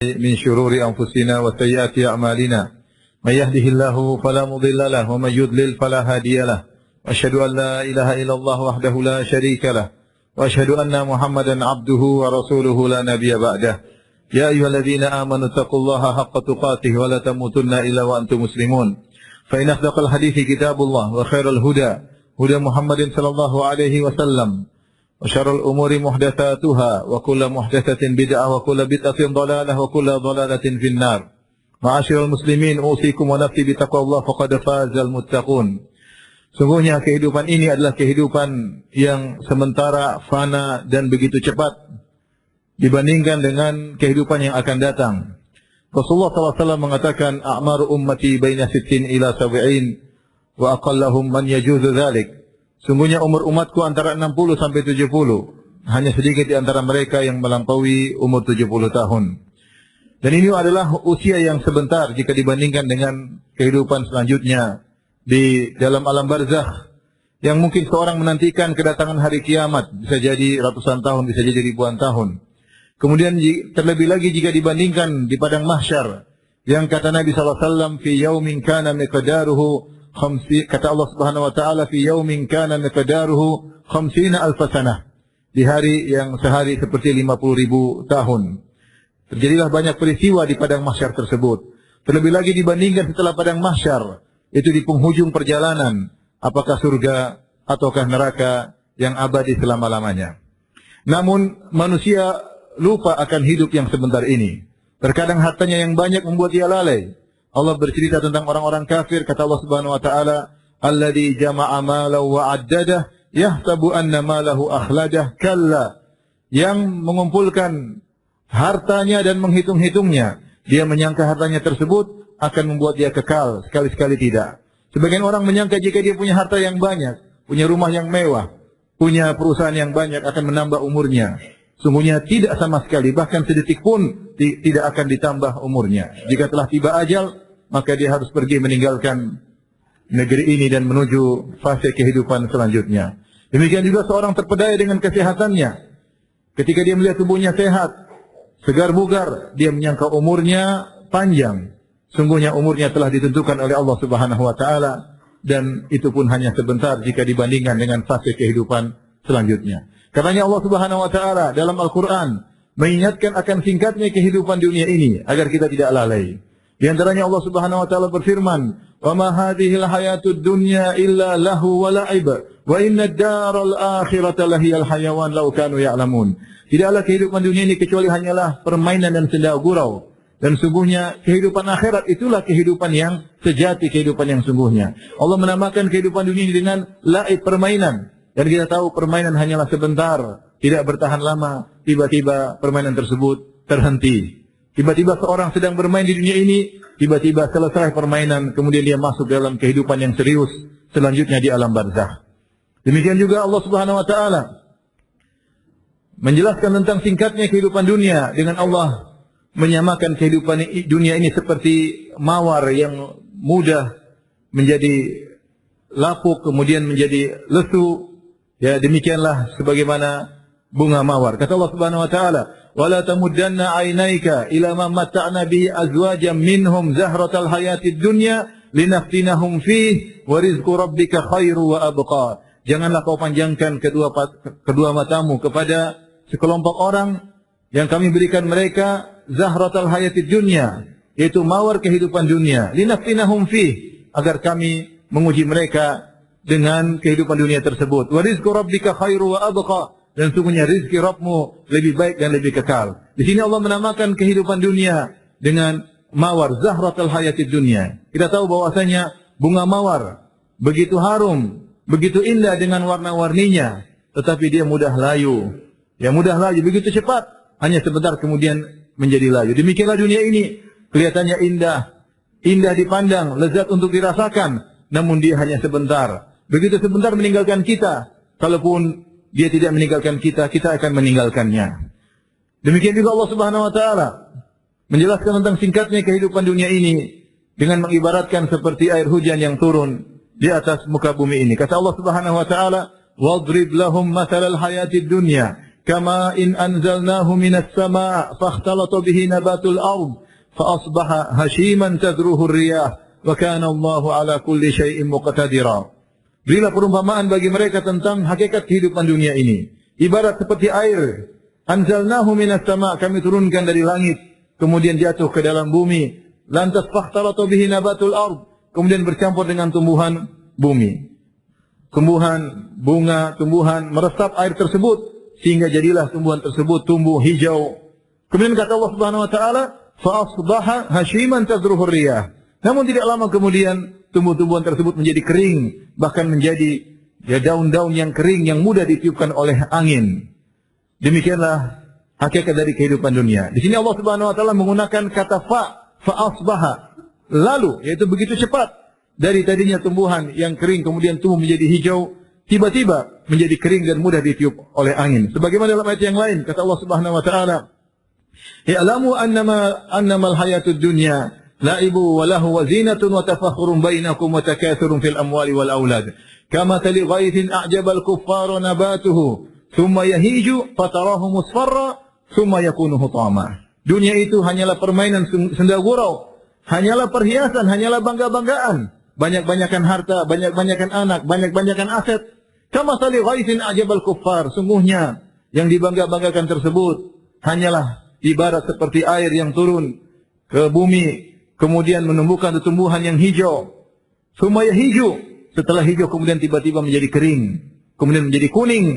من شرور أنفسنا وسيئات أعمالنا من يهده الله فلا مضل له ومن يضلل فلا هادي له أشهد أن لا إله إلا الله وحده لا شريك له وأشهد أن محمدا عبده ورسوله لا نبي بعده يا أيها الذين آمنوا اتقوا الله حق تقاته ولا تموتن إلا وأنتم مسلمون فإن أصدق الحديث كتاب الله وخير الهدى هدى محمد صلى الله عليه وسلم وشر الأمور محدثاتها وكل محدثة بدعة وكل بدعة ضلالة وكل ضلالة في النار. Ma'asyiral muslimin, usikum wa nafsi bitaqwallah faqad fazal muttaqun. Sungguhnya kehidupan ini adalah kehidupan yang sementara, fana dan begitu cepat dibandingkan dengan kehidupan yang akan datang. Rasulullah SAW mengatakan, a'maru ummati baina 60 ila 70 wa aqallahum man yajuzu dzalik. Sungguhnya umur umatku antara 60 sampai 70. Hanya sedikit di antara mereka yang melampaui umur 70 tahun. Dan ini adalah usia yang sebentar jika dibandingkan dengan kehidupan selanjutnya di dalam alam barzakh, yang mungkin seorang menantikan kedatangan hari kiamat, bisa jadi ratusan tahun, bisa jadi ribuan tahun. Kemudian terlebih lagi jika dibandingkan di padang mahsyar, yang kata Nabi SAW, fi yaumin kana miqdaruhu kata Allah Subhanahu wa taala, fi yaumin kana miqdaruhu 50,000 sanah. Di hari yang sehari seperti 50,000 tahun. Terjadilah banyak peristiwa di padang mahsyar tersebut. Terlebih lagi dibandingkan setelah padang mahsyar, itu di penghujung perjalanan, apakah surga ataukah neraka yang abadi selama-lamanya. Namun manusia lupa akan hidup yang sebentar ini. Terkadang hartanya yang banyak membuat dia lalai. Allah bercerita tentang orang-orang kafir, kata Allah Subhanahu wa taala, alladzi jama'a malahu wa 'addadah yahsabu anna malahu akhladah, kalla, yang mengumpulkan hartanya dan menghitung-hitungnya, dia menyangka hartanya tersebut akan membuat dia kekal, sekali-sekali tidak. Sebagian orang menyangka jika dia punya harta yang banyak, punya rumah yang mewah, punya perusahaan yang banyak akan menambah umurnya. Sungguhnya tidak sama sekali, bahkan sedetik pun tidak akan ditambah umurnya. Jika telah tiba ajal, maka dia harus pergi meninggalkan negeri ini dan menuju fase kehidupan selanjutnya. Demikian juga seorang terpedaya dengan kesehatannya. Ketika dia melihat tubuhnya sehat, segar bugar, dia menyangka umurnya panjang. Sungguhnya umurnya telah ditentukan oleh Allah Subhanahu wa taala, dan itu pun hanya sebentar jika dibandingkan dengan fase kehidupan selanjutnya. Karenanya Allah Subhanahu wa taala dalam Al-Qur'an mengingatkan akan singkatnya kehidupan dunia ini agar kita tidak lalai. Di antaranya Allah Subhanahu wa taala berfirman, "Wa ma hadhil hayatud dunya illa lahu wa la'ib, wa inna ad-daral akhirata lahiyal hayawan law kanu ya'lamun." Tidaklah kehidupan dunia ini kecuali hanyalah permainan dan senda gurau. Dan sungguhnya kehidupan akhirat itulah kehidupan yang sejati, kehidupan yang sungguhnya. Allah menamakan kehidupan dunia ini dengan la'ib, permainan. Dan kita tahu permainan hanyalah sebentar, tidak bertahan lama. Tiba-tiba permainan tersebut terhenti. Tiba-tiba seorang sedang bermain di dunia ini, tiba-tiba selesai permainan, kemudian dia masuk dalam kehidupan yang serius, selanjutnya di alam barzakh. Demikian juga Allah Subhanahu wa taala menjelaskan tentang singkatnya kehidupan dunia dengan Allah menyamakan kehidupan dunia ini seperti mawar yang mudah menjadi lapuk, kemudian menjadi lesu. Ya, demikianlah sebagaimana bunga mawar. Kata Allah Subhanahu wa taala, "Wala tamuddanna 'ainaika ila ma matta'na bihi azwajan minhum zahratal hayatid dunya linaftinahum fihi wa rizqu rabbika khairu wa abqa." Janganlah kau panjangkan kedua matamu kepada sekelompok orang yang kami berikan mereka zahratal hayatid dunya, yaitu mawar kehidupan dunia, linaftinahum fihi, agar kami menguji mereka dengan kehidupan dunia tersebut. Wa rizqu rabbika khairu wa abqa, dan sungguhnya rizki Rabbmu lebih baik dan lebih kekal. Di sini Allah menamakan kehidupan dunia dengan mawar, zahratul hayatid dunya. Kita tahu bahwasanya bunga mawar begitu harum, begitu indah dengan warna-warninya, tetapi dia mudah layu. Ya, mudah layu, begitu cepat, hanya sebentar kemudian menjadi layu. Demikianlah dunia ini, kelihatannya indah, indah dipandang, lezat untuk dirasakan, namun dia hanya sebentar. Begitu sebentar meninggalkan kita. Kalaupun dia tidak meninggalkan kita, kita akan meninggalkannya. Demikian juga Allah Subhanahu wa taala menjelaskan tentang singkatnya kehidupan dunia ini dengan mengibaratkan seperti air hujan yang turun di atas muka bumi ini. Kata Allah Subhanahu wa taala, "Wadrib lahum mathalal hayatid dunya kama in anzalnahu minas sama' fakhtalata bihi nabatul ard fa asbaha hashiman tadruhu ar-riyah wa kana Allahu ala kulli syai'in muqtadira. Berilah perumpamaan bagi mereka tentang hakikat kehidupan dunia ini. Ibarat seperti air. Anzalnahu minas sama', kami turunkan dari langit, kemudian jatuh ke dalam bumi. Lantas fakhtalata bihi nabatul ard, kemudian bercampur dengan tumbuhan bumi. Tumbuhan, bunga, tumbuhan meresap air tersebut sehingga jadilah tumbuhan tersebut tumbuh hijau. Kemudian kata Allah Subhanahu wa taala, fa asbaha hashiman tadruhu ar-riyah. Namun tidak lama kemudian tumbuh-tumbuhan tersebut menjadi kering, bahkan menjadi daun-daun yang kering yang mudah ditiupkan oleh angin. Demikianlah hakikat dari kehidupan dunia. Di sini Allah Subhanahu wa taala menggunakan kata fa asbaha. Lalu, yaitu begitu cepat. Dari tadinya tumbuhan yang kering kemudian tumbuh menjadi hijau, tiba-tiba menjadi kering dan mudah ditiup oleh angin. Sebagaimana dalam ayat yang lain kata Allah Subhanahu wa taala, "I'lamu annama al-hayatud dunya la'ibu wa lahu wa zinatun wa tafakhurun bainakum wa takathurun fil amwali wal aulad. Kama tali ghaithin a'jabal kuffara nabatuhu, thumma yahiju fatarahu musfarra, thumma yakunu hutama." Dunia itu hanyalah permainan senda gurau, hanyalah perhiasan, hanyalah bangga-banggaan. Banyak-banyakan harta, banyak-banyakan anak, banyak-banyakan aset. Kama tali ghaithin a'jabal kuffar. Sungguhnya yang dibangga-banggakan tersebut hanyalah ibarat seperti air yang turun ke bumi, kemudian menumbuhkan tumbuhan yang hijau. Sumaya hijau. Setelah hijau kemudian tiba-tiba menjadi kering. Kemudian menjadi kuning.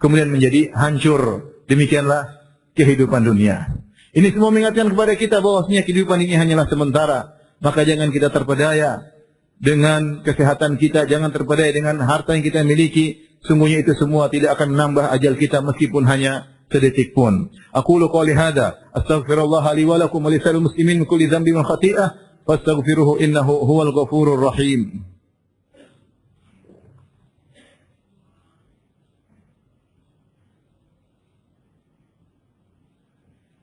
Kemudian menjadi hancur. Demikianlah kehidupan dunia. Ini semua mengingatkan kepada kita bahwasanya kehidupan ini hanyalah sementara. Maka jangan kita terpedaya dengan kesehatan kita. Jangan terpedaya dengan harta yang kita miliki. Sungguhnya itu semua tidak akan menambah ajal kita meskipun hanya sedetik pun. Aqulu qouli hadza astaghfirullah li wa lakum wa lisal muslimin min kulli dhanbin wa khati'ah fastaghfiruhu innahu huwal ghafurur rahim.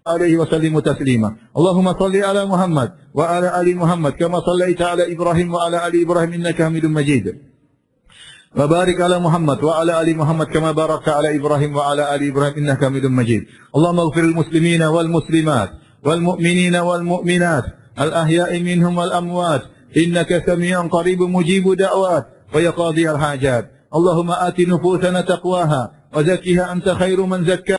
Alaihi wasallimu taslima. Allahumma salli ala Muhammad wa ala ali Muhammad kama sallaita ala Ibrahim wa ala ali Ibrahim innaka Hamidum Majid. وبارك على محمد وعلى آل محمد كما باركت على إبراهيم وعلى آل إبراهيم إنك حميد مجيد. اللهم اغفر للمسلمين والمسلمات والمؤمنين والمؤمنات الأحياء منهم والأموات إنك سميع قريب مجيب دعوات ويقاضي الحاجات. اللهم آت نفوسنا تقواها وزكها أنت خير من زكاها.